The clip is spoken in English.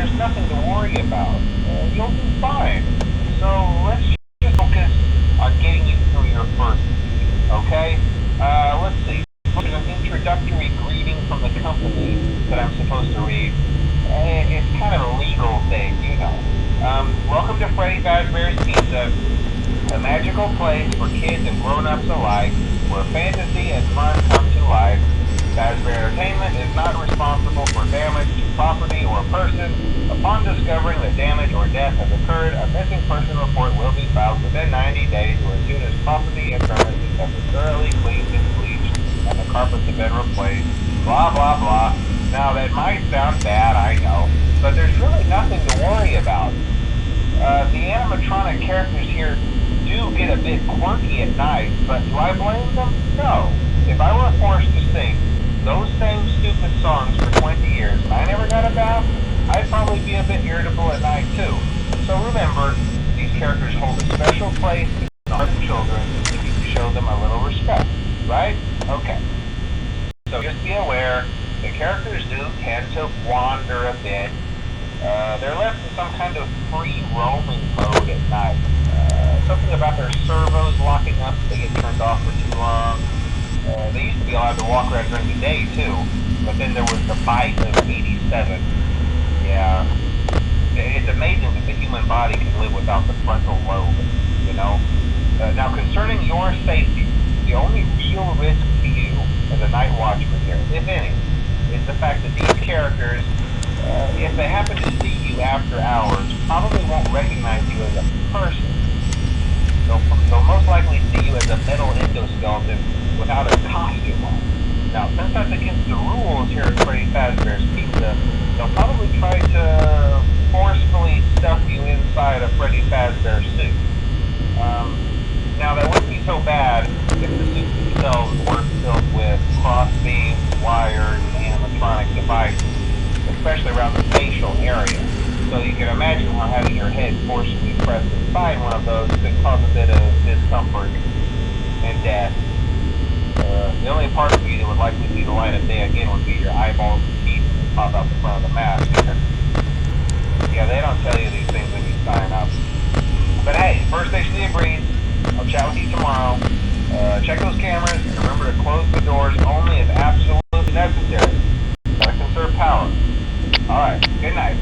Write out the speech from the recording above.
there's nothing to worry about. You'll do fine. So let's just focus on getting you through your first week, okay? Let's see. There's an introductory greeting from the company that I'm supposed to read. It's kind of a legal thing, you know. Welcome to Freddy Fazbear's Pizza, a magical place for kids and grown-ups alike, where fantasy and fun come to life. Fazbear Entertainment is not responsible for damage to property or person. Upon discovering that damage or death has occurred, a missing person report will be filed within 90 days or as soon as property and premises have been thoroughly cleaned and bleached and the carpets have been replaced. Blah, blah, blah. Now, that might sound bad, I know, but there's really nothing to worry about. The animatronic characters here do get a bit quirky at night, but do I blame them? No. If I were forced to sing those same stupid songs for 20 years and I never got a bath, I'd probably be a bit irritable at night too. So remember, these characters hold a special place in the hearts of children if you show them a little respect, right? Okay. So just be aware, the characters do tend to wander a bit. They're left in some kind of free roaming mode at night. Something about their servos locking up if they get turned off for too long. They used to be allowed to walk around during the day too, but then there was the bite of 87. Yeah. It's amazing that the human body can live without the frontal lobe, you know? Now concerning your safety, the only real risk to you as a night watchman here, if any, is the fact that these characters, if they happen to see you after hours, probably won't recognize you as a person. They'll most likely see you as a metal endoskeleton without a costume on. Now, since that's against the rules here at Freddy Fazbear's Pizza, they'll probably try to forcefully stuff you inside a Freddy Fazbear suit. Now, that wouldn't be so bad if the suits themselves weren't filled with cross beams, wires, and animatronic devices, especially around the facial area. So you can imagine how having your head forcibly pressed inside one of those could cause a bit of discomfort and death. The only part of you that would likely see the light of day again would be your eyeballs and teeth that pop out the front of the mask. Yeah, they don't tell you these things when you sign up. But hey, first station agrees. I'll chat with you tomorrow. Check those cameras and remember to close the doors only if absolutely necessary. Gotta conserve power. Alright, good night.